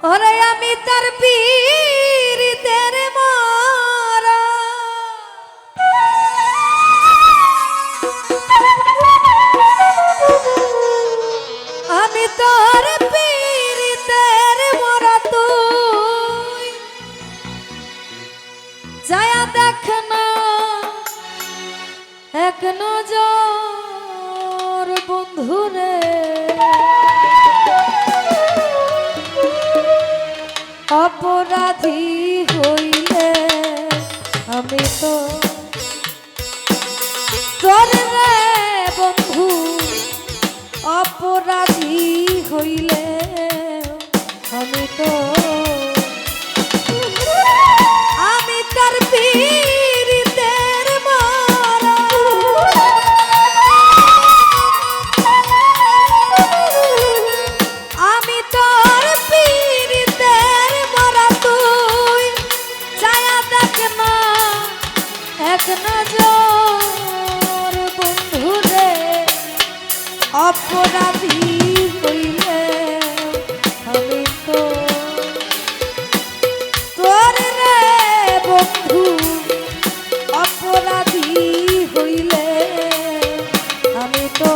ওরে আমি তার পীড়িতের মরা, আমি তোর পীড়িতের মরা, তুই যায়া দেখ না এক নজর বন্ধুরে, অপরাধী হইলে আমি তো তোর রে বন্ধু, অপরাধী হইলে আমি তো আমি তার পীড়িতের মরা, আমি তোর পীড়িতের মরা, তুই ছায়া দেখ না এক নজর বন্ধুরে, অপরাধী হইলে আমি তো তোর রে বন্ধু, অপরাধী হইলে আমি তো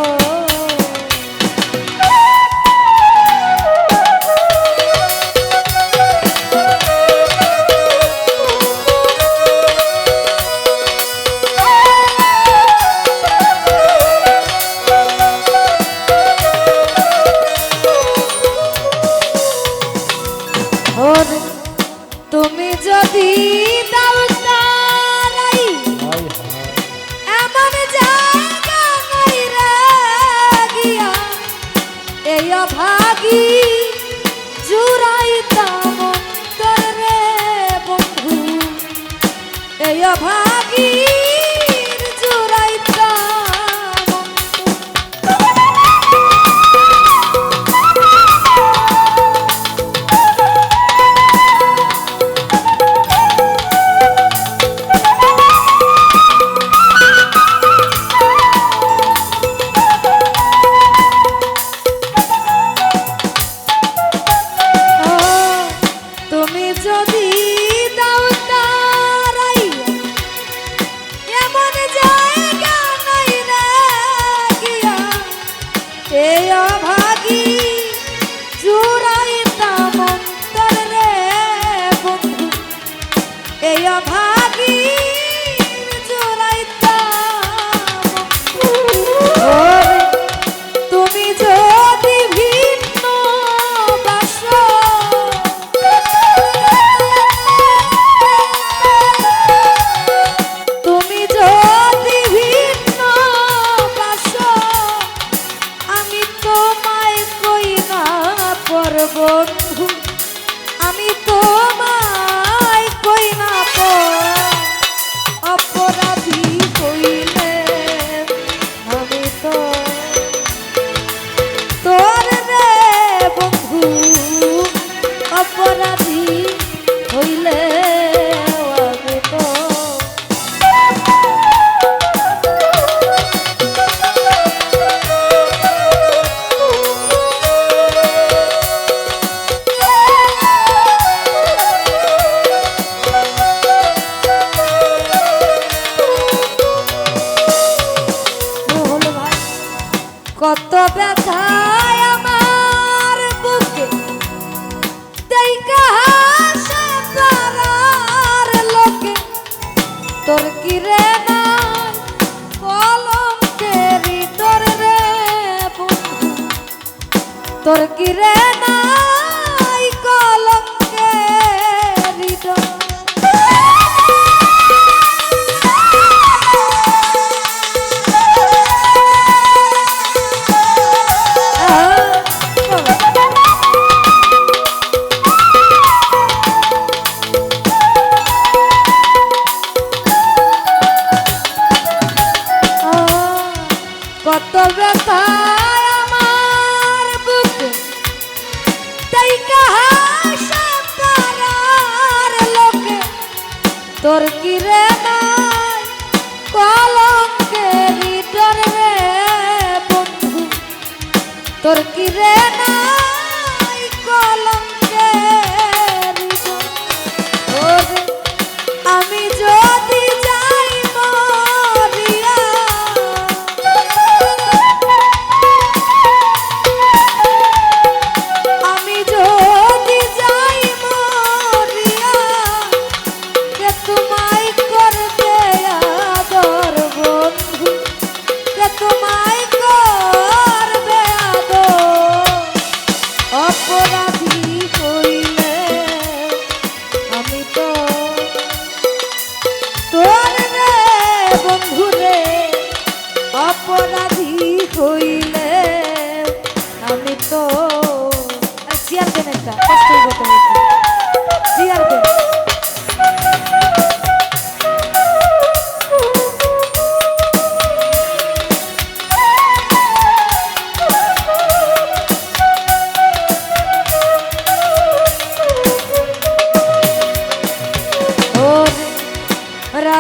ওরে তুমি যদি দাও তারাই এমন জায়গা নাই রে গিয়া, এই অভাগী জুড়াইতাম অন্তর রে বন্ধু, এই অভাগী জুড়াইতাম তুমি যদি দাও তারাই এমন জায়গা নাই রে গিয়া, এই অভাগী জুড়াইতাম অন্তর রে বন্ধু, এই অভাগী জুড়াইতাম ওরে তুমি যদি ভিন্ন বাসো, তুমি যদি ভিন্ন বাসো, আমি তোমায় কই না পর বন্ধু, আমি তোমায় কই না পর, অপরাধী হইলে আমি তো তোর রে বন্ধু, অপরাধী হইলে আমি তো কত ব্যথায় আমার বুকে দেইখা হাসে পাড়ার লোকে, তোর কি রে নাই কলঙ্কেরি তোর রে বন্ধু, তোর কি রে নাই কলঙ্কেরি তোর কত ব্যথায় আমার বুকে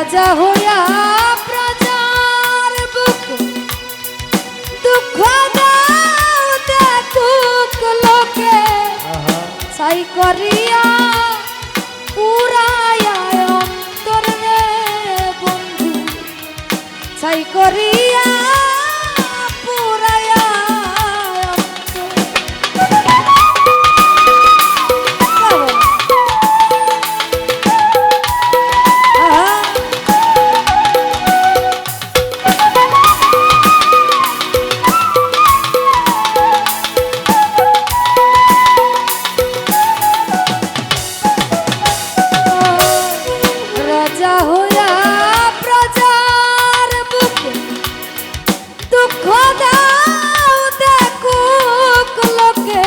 রাজা হইয়া প্রজার বুকে দুঃখ দাও দেখুক লোকে ছাই করিয়া পুরায়া অন্তর রে বন্ধু ছাই করিয়া পুরায়া রাজা হইয়া প্রজার বুকে দুঃখ দাও দেখুক লোকে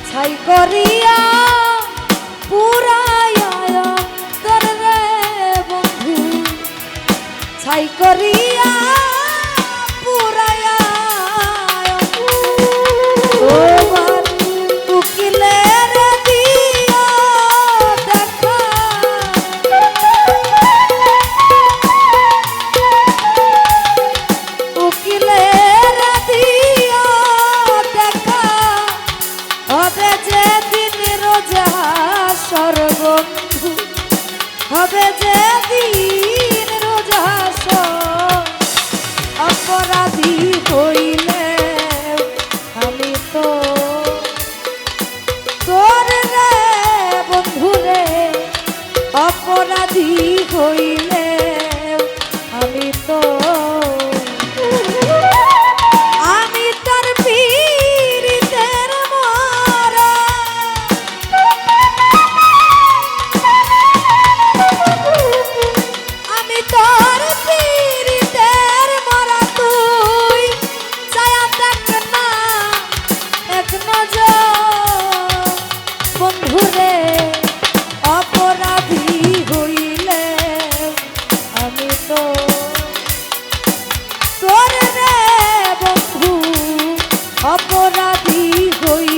ছাই করিয়া পুরায়া অন্তর রে বন্ধু ছাই করিয়া পুরায়া তোমার উকিলের দিও দেখা উকিলের দিও দেখা হবে যেদিন রোজা সর্বন্ধু হবে যেদিন রোজা অপরাধী হইলে আমি তো তোর রে বন্ধু রে অপরাধী হইলে আমি তো আমি তার পীড়িতের মরা আমি তোর পীড়িতের মরা তুই ছায়া দেখ না এক নজর বন্ধু রে অপরাধী হইলে আমি তো তোর রে বন্ধু অপরাধী হই